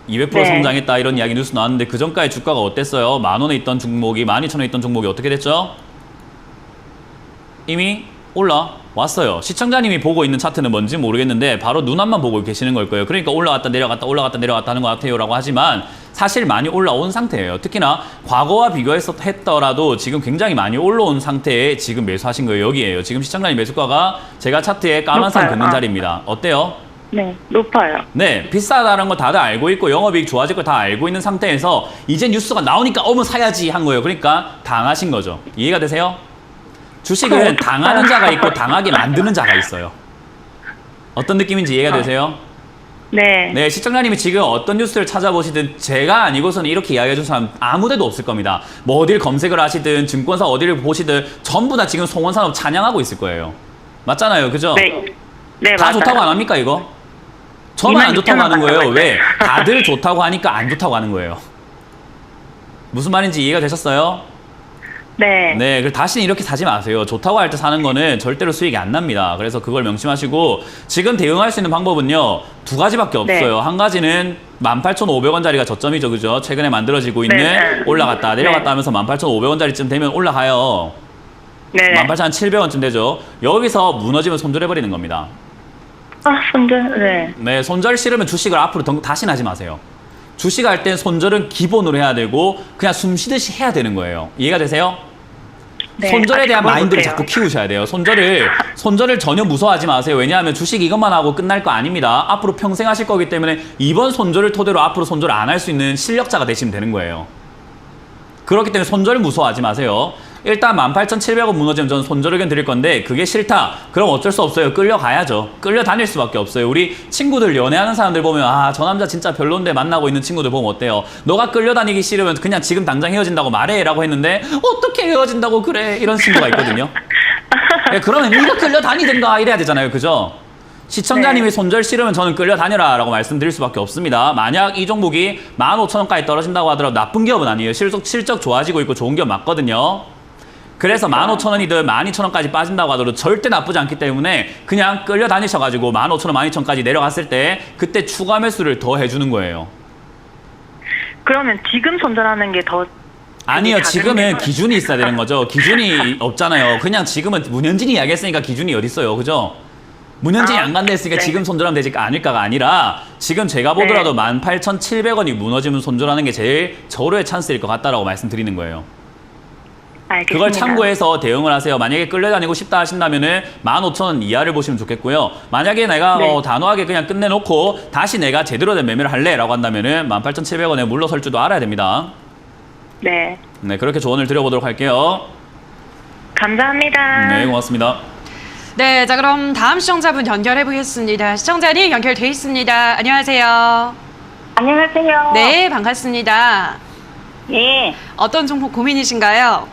200% 네. 성장했다 이런 이야기 뉴스 나왔는데 그 전까지 주가가 어땠어요? 10,000원에 있던 종목이 12,000원에 있던 종목이 어떻게 됐죠? 이미 올라왔어요. 시청자님이 보고 있는 차트는 뭔지 모르겠는데 바로 눈앞만 보고 계시는 걸 거예요. 그러니까 올라갔다 내려갔다 올라갔다 내려갔다 하는 것 같아요 라고 하지만 사실 많이 올라온 상태예요. 특히나 과거와 비교해서 했더라도 지금 굉장히 많이 올라온 상태에 지금 매수하신 거예요. 여기에요. 지금 시청자님 매수가가 제가 차트에 까만선 높아요. 긋는 자리입니다. 어때요? 네, 높아요. 네, 비싸다는 거 다들 알고 있고 영업이익 좋아질 거 다 알고 있는 상태에서 이제 뉴스가 나오니까 어머 사야지 한 거예요. 그러니까 당하신 거죠. 이해가 되세요? 주식은 당하는 자가 있고 당하게 만드는 자가 있어요. 어떤 느낌인지 이해가 되세요? 네. 네, 시청자님이 지금 어떤 뉴스를 찾아보시든 제가 아니고서는 이렇게 이야기해 준 사람 아무데도 없을 겁니다. 뭐 어딜 검색을 하시든 증권사 어디를 보시든 전부 다 지금 송원산업 찬양하고 있을 거예요. 맞잖아요, 그죠? 네. 네, 다 맞아요. 좋다고 안 합니까 이거? 저만 안 좋다고 26,000원 하는 거예요. 받아가지고. 왜? 다들 좋다고 하니까 안 좋다고 하는 거예요. 무슨 말인지 이해가 되셨어요? 네. 네, 그래서 다시는 이렇게 사지 마세요. 좋다고 할 때 사는 거는 절대로 수익이 안 납니다. 그래서 그걸 명심하시고 지금 대응할 수 있는 방법은요. 두 가지밖에 없어요. 네. 한 가지는 18,500원짜리가 저점이죠. 그죠? 최근에 만들어지고 있는 네. 올라갔다 내려갔다 네. 하면서 18,500원짜리쯤 되면 올라가요. 네. 18,700원쯤 되죠. 여기서 무너지면 손절해버리는 겁니다. 손절. 네. 네, 손절 싫으면 주식을 앞으로 다시는 하지 마세요. 주식할 땐 손절은 기본으로 해야 되고 그냥 숨 쉬듯이 해야 되는 거예요. 이해가 되세요? 네. 손절에 대한 그걸 마인드를 못해요. 자꾸 키우셔야 돼요. 손절을 전혀 무서워하지 마세요. 왜냐하면 주식 이것만 하고 끝날 거 아닙니다. 앞으로 평생 하실 거기 때문에 이번 손절을 토대로 앞으로 손절 안 할 수 있는 실력자가 되시면 되는 거예요. 그렇기 때문에 손절 무서워하지 마세요. 일단 18,700원 무너지면 저는 손절 의견 드릴 건데 그게 싫다. 그럼 어쩔 수 없어요. 끌려가야죠. 끌려다닐 수밖에 없어요. 우리 친구들 연애하는 사람들 보면 저 남자 진짜 별론데 만나고 있는 친구들 보면 어때요? 너가 끌려다니기 싫으면 그냥 지금 당장 헤어진다고 말해 라고 했는데 어떻게 헤어진다고 그래? 이런 친구가 있거든요. 네, 그러면 네가 끌려다니든가 이래야 되잖아요. 그죠? 시청자님이 손절 싫으면 저는 끌려다녀라라고 말씀드릴 수밖에 없습니다. 만약 이 종목이 15,000원까지 떨어진다고 하더라도 나쁜 기업은 아니에요. 실적 좋아지고 있고 좋은 기업 맞거든요. 그래서 15,000원이든 12,000원까지 빠진다고 하더라도 절대 나쁘지 않기 때문에 그냥 끌려다니셔가지고 15,000원, 12,000원까지 내려갔을 때 그때 추가 매수를 더 해주는 거예요. 그러면 지금 손절하는 게 더 아니요, 지금은 기준이 있어야 되는 거죠. 기준이 없잖아요. 그냥 지금은 문현진이 이야기했으니까 기준이 어딨어요. 그죠? 문현진이 안 간다 했으니까 네. 지금 손절하면 되지 아닐까가 아니라 지금 제가 보더라도 18,700원이 무너지면 손절하는 게 제일 절호의 찬스일 것 같다라고 말씀드리는 거예요. 알겠습니다. 그걸 참고해서 대응을 하세요. 만약에 끌려다니고 싶다 하신다면은 15,000원 이하를 보시면 좋겠고요. 만약에 내가 네. 단호하게 그냥 끝내놓고 다시 내가 제대로 된 매매를 할래라고 한다면은 18,700원에 물러설 줄도 알아야 됩니다. 네. 네, 그렇게 조언을 드려보도록 할게요. 감사합니다. 네, 고맙습니다. 네, 자 그럼 다음 시청자분 연결해 보겠습니다. 시청자님 연결돼 있습니다. 안녕하세요. 안녕하세요. 네, 반갑습니다. 예. 어떤 종목 고민이신가요?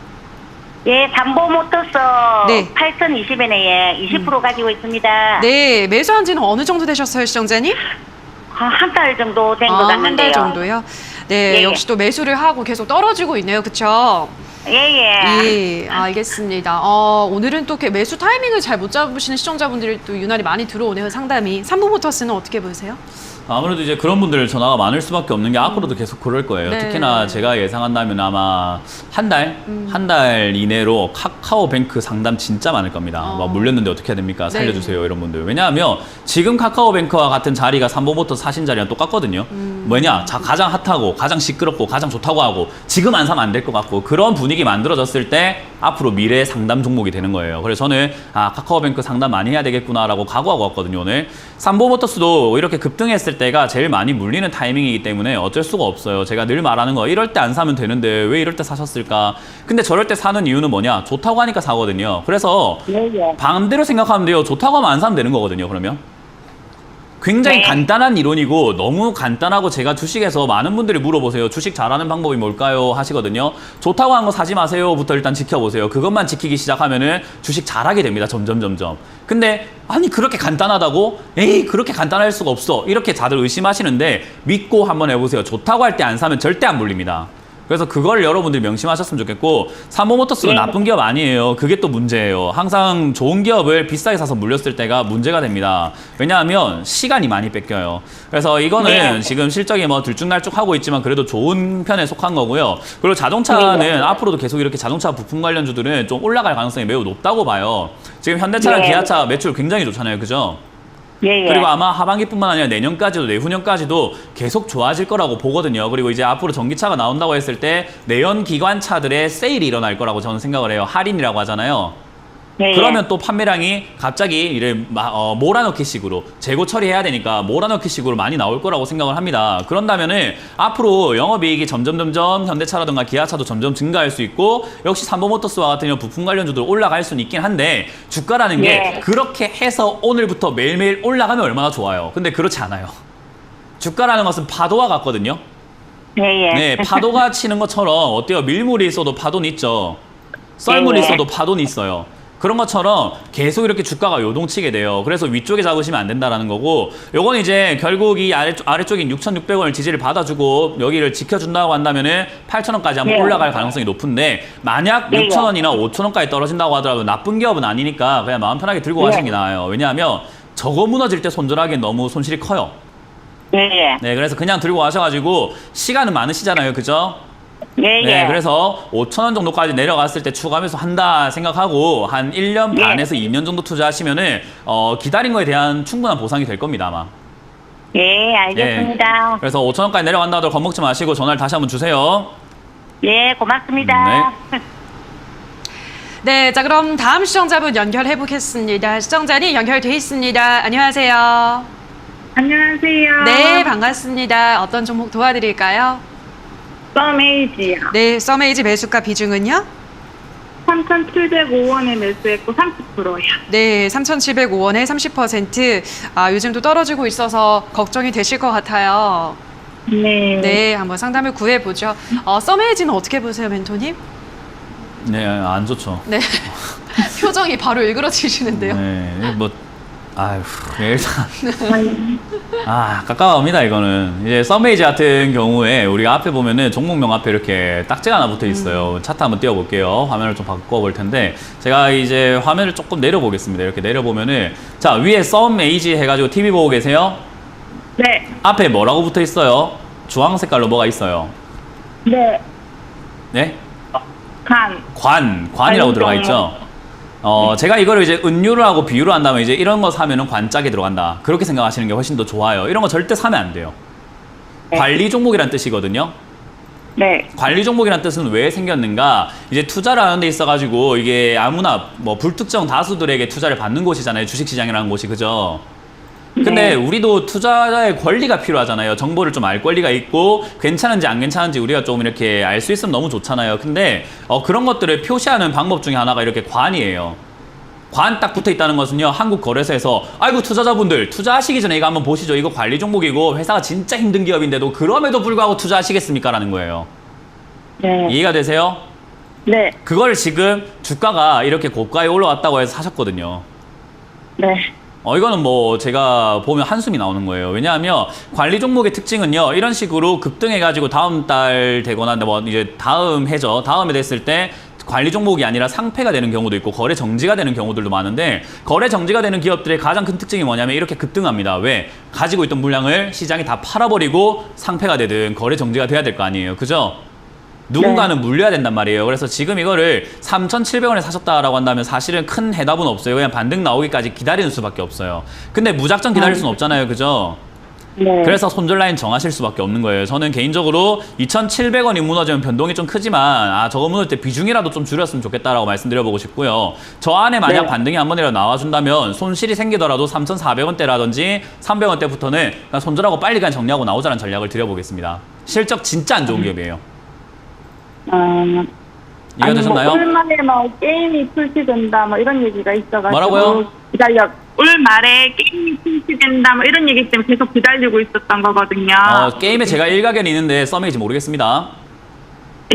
예, 담보모터스 네. 8,020원에 20% 가지고 있습니다. 네, 매수한 지는 어느 정도 되셨어요, 시청자님? 한 달 정도 된 것 한 같는데요. 달 정도요? 네, 예, 예. 역시 또 매수를 하고 계속 떨어지고 있네요, 그쵸? 예. 예, 알겠습니다. 오늘은 또 이렇게 매수 타이밍을 잘 못 잡으시는 시청자분들이 또 유난히 많이 들어오네요, 상담이. 삼보모터스는 어떻게 보세요? 아무래도 이제 그런 분들 전화가 많을 수밖에 없는 게 앞으로도 계속 그럴 거예요. 네. 특히나 제가 예상한다면 아마 한 달 이내로 카카오뱅크 상담 진짜 많을 겁니다. 막 물렸는데 어떻게 해야 됩니까? 살려주세요, 이런 분들. 왜냐하면 지금 카카오뱅크와 같은 자리가 삼보모터 사신 자리랑 똑같거든요. 뭐냐? 가장 핫하고 가장 시끄럽고 가장 좋다고 하고 지금 안 사면 안 될 것 같고 그런 분위기 만들어졌을 때 앞으로 미래의 상담 종목이 되는 거예요. 그래서 저는 카카오뱅크 상담 많이 해야 되겠구나라고 각오하고 왔거든요, 오늘. 삼보모터스도 이렇게 급등했을 때가 제일 많이 물리는 타이밍이기 때문에 어쩔 수가 없어요. 제가 늘 말하는 거 이럴 때 안 사면 되는데 왜 이럴 때 사셨을까? 근데 저럴 때 사는 이유는 뭐냐? 좋다고 하니까 사거든요. 그래서 반대로 생각하면 돼요. 좋다고 하면 안 사면 되는 거거든요, 그러면. 굉장히 간단한 이론이고 너무 간단하고 제가 주식에서 많은 분들이 물어보세요. 주식 잘하는 방법이 뭘까요? 하시거든요. 좋다고 한 거 사지 마세요부터 일단 지켜보세요. 그것만 지키기 시작하면은 주식 잘하게 됩니다. 점점. 근데 아니 그렇게 간단하다고? 에이 그렇게 간단할 수가 없어. 이렇게 다들 의심하시는데 믿고 한번 해보세요. 좋다고 할 때 안 사면 절대 안 물립니다. 그래서 그걸 여러분들이 명심하셨으면 좋겠고 삼보모터스가 나쁜 기업 아니에요. 그게 또 문제예요. 항상 좋은 기업을 비싸게 사서 물렸을 때가 문제가 됩니다. 왜냐하면 시간이 많이 뺏겨요. 그래서 이거는 지금 실적이 뭐 들쭉날쭉하고 있지만 그래도 좋은 편에 속한 거고요. 그리고 자동차는 앞으로도 계속 이렇게 자동차 부품 관련주들은 좀 올라갈 가능성이 매우 높다고 봐요. 지금 현대차랑 기아차 매출 굉장히 좋잖아요. 그죠? 그리고 아마 하반기뿐만 아니라 내년까지도 내후년까지도 계속 좋아질 거라고 보거든요. 그리고 이제 앞으로 전기차가 나온다고 했을 때 내연 기관차들의 세일이 일어날 거라고 저는 생각을 해요. 할인이라고 하잖아요. 그러면 또 판매량이 갑자기 이래 몰아넣기식으로 재고 처리해야 되니까 몰아넣기식으로 많이 나올 거라고 생각을 합니다. 그런다면은 앞으로 영업이익이 점점 현대차라든가 기아차도 점점 증가할 수 있고 역시 삼보모터스와 같은 부품 관련주들 올라갈 수는 있긴 한데 주가라는 게 그렇게 해서 오늘부터 매일매일 올라가면 얼마나 좋아요. 근데 그렇지 않아요. 주가라는 것은 파도와 같거든요. 네, 파도가 치는 것처럼 어때요? 밀물이 있어도 파도는 있죠. 썰물이 있어도 파도는 있어요. 그런 것처럼 계속 이렇게 주가가 요동치게 돼요. 그래서 위쪽에 잡으시면 안 된다라는 거고 요건 이제 결국 이 아래쪽인 6,600원을 지지를 받아주고 여기를 지켜준다고 한다면은 8,000원까지 한번 올라갈 가능성이 높은데 만약 6,000원이나 5,000원까지 떨어진다고 하더라도 나쁜 기업은 아니니까 그냥 마음 편하게 들고 가시는 게 나아요. 왜냐하면 저거 무너질 때 손절하기엔 너무 손실이 커요. 네, 그래서 그냥 들고 가셔가지고 시간은 많으시잖아요. 그죠? 네, 그래서 5,000원 정도까지 내려갔을 때 추가 매수 한다 생각하고 한 1년 반에서 2년 정도 투자하시면은 기다린 거에 대한 충분한 보상이 될 겁니다, 아마. 알겠습니다. 그래서 5,000원까지 내려간다 하더라도 겁먹지 마시고 전화를 다시 한번 주세요. 고맙습니다. 네, 자 그럼 다음 시청자분 연결해 보겠습니다. 시청자님 연결돼 있습니다. 안녕하세요. 안녕하세요. 네, 반갑습니다. 어떤 종목 도와드릴까요? 썸에이지요. 네, 썸에이지 매수가 비중은요? 3,705원에 매수했고 30%요. 네, 3,705원에 30%. 요즘도 떨어지고 있어서 걱정이 되실 것 같아요. 네, 한번 상담을 구해보죠. 썸에이지는 어떻게 보세요, 멘토님? 네, 안 좋죠. 네, 표정이 바로 일그러지시는데요. 네, 뭐 아휴, 일단. 가까워합니다, 이거는. 이제 썸메이지 같은 경우에 우리가 앞에 보면은 종목명 앞에 이렇게 딱지가 하나 붙어 있어요. 차트 한번 띄워볼게요. 화면을 좀 바꿔볼 텐데, 제가 이제 화면을 조금 내려보겠습니다. 이렇게 내려보면은, 자, 위에 썸메이지 해가지고 TV 보고 계세요? 네. 앞에 뭐라고 붙어 있어요? 주황 색깔로 뭐가 있어요? 네. 네? 관. 관이라고 들어가 있죠? 제가 이거를 이제 은유를 하고 비유를 한다면 이제 이런 거 사면은 관짝에 들어간다. 그렇게 생각하시는 게 훨씬 더 좋아요. 이런 거 절대 사면 안 돼요. 네. 관리 종목이란 뜻이거든요. 네. 관리 종목이란 뜻은 왜 생겼는가? 이제 투자를 하는 데 있어가지고 이게 아무나 뭐 불특정 다수들에게 투자를 받는 곳이잖아요. 주식시장이라는 곳이, 그죠? 근데 우리도 투자자의 권리가 필요하잖아요. 정보를 좀 알 권리가 있고 괜찮은지 안 괜찮은지 우리가 좀 이렇게 알 수 있으면 너무 좋잖아요. 근데 그런 것들을 표시하는 방법 중에 하나가 이렇게 관이에요. 관 딱 붙어 있다는 것은요, 한국거래소에서 아이고 투자자분들 투자하시기 전에 이거 한번 보시죠. 이거 관리 종목이고 회사가 진짜 힘든 기업인데도 그럼에도 불구하고 투자하시겠습니까? 라는 거예요. 네. 이해가 되세요? 네. 그걸 지금 주가가 이렇게 고가에 올라왔다고 해서 사셨거든요. 네. 이거는 뭐 제가 보면 한숨이 나오는 거예요. 왜냐하면 관리 종목의 특징은요, 이런 식으로 급등해가지고 다음 달 되거나 뭐 이제 다음 해죠. 다음에 됐을 때 관리 종목이 아니라 상폐가 되는 경우도 있고 거래 정지가 되는 경우들도 많은데, 거래 정지가 되는 기업들의 가장 큰 특징이 뭐냐면 이렇게 급등합니다. 왜? 가지고 있던 물량을 시장이 다 팔아버리고 상폐가 되든 거래 정지가 돼야 될 거 아니에요. 그죠? 누군가는 물려야 된단 말이에요. 그래서 지금 이거를 3,700원에 사셨다라고 한다면 사실은 큰 해답은 없어요. 그냥 반등 나오기까지 기다리는 수밖에 없어요. 근데 무작정 기다릴 수는 없잖아요. 그죠? 네. 그래서 손절 라인 정하실 수밖에 없는 거예요. 저는 개인적으로 2,700원이 무너지면 변동이 좀 크지만 저거 무너질 때 비중이라도 좀 줄였으면 좋겠다라고 말씀드려보고 싶고요. 저 안에 만약 네. 반등이 한 번이라도 나와준다면 손실이 생기더라도 3,400원대라든지 300원대부터는 그냥 손절하고 빨리 그냥 정리하고 나오자는 전략을 드려보겠습니다. 실적 진짜 안 좋은 기업이에요. 이해가 되셨나요? 올 말에 뭐 게임이 출시된다 뭐 이런 얘기가 있어가지고 뭐라고요? 올 말에 게임이 출시된다 뭐 이런 얘기 때문에 계속 기다리고 있었던 거거든요. 게임에 제가 일가견이 있는데 썸메이지 모르겠습니다.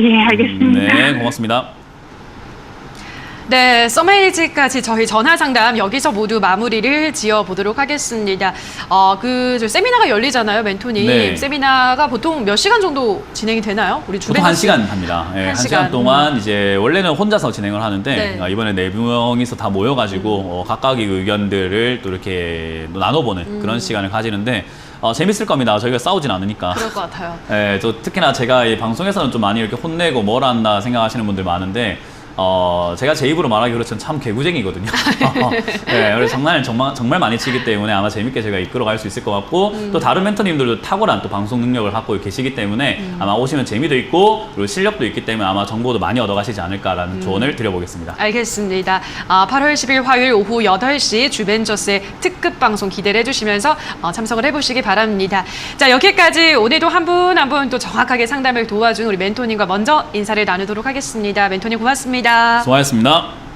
예, 알겠습니다. 네, 고맙습니다. 네, 썸메이지까지 저희 전화 상담 여기서 모두 마무리를 지어보도록 하겠습니다. 저 세미나가 열리잖아요, 멘토님. 네. 세미나가 보통 몇 시간 정도 진행이 되나요? 우리 보통 1시간 합니다. 네, 1시간 동안 이제 원래는 혼자서 진행을 하는데 네. 이번에 4명이서 다 모여가지고 각각의 의견들을 또 이렇게 나눠보는 그런 시간을 가지는데 재밌을 겁니다. 저희가 싸우진 않으니까. 그럴 것 같아요. 네, 또 특히나 제가 이 방송에서는 좀 많이 이렇게 혼내고 뭘 한다 생각하시는 분들 많은데 제가 제 입으로 말하기 그렇지만 참 개구쟁이거든요. 네, 그래서 정말 많이 치기 때문에 아마 재밌게 제가 이끌어갈 수 있을 것 같고 또 다른 멘토님들도 탁월한 또 방송 능력을 갖고 계시기 때문에 아마 오시면 재미도 있고 그리고 실력도 있기 때문에 아마 정보도 많이 얻어가시지 않을까라는 조언을 드려보겠습니다. 알겠습니다. 8월 10일 화요일 오후 8시 주벤저스의 특급 방송 기대를 해주시면서 참석을 해보시기 바랍니다. 자, 여기까지 오늘도 한 분 한 분 또 정확하게 상담을 도와준 우리 멘토님과 먼저 인사를 나누도록 하겠습니다. 멘토님 고맙습니다. 수고하셨습니다.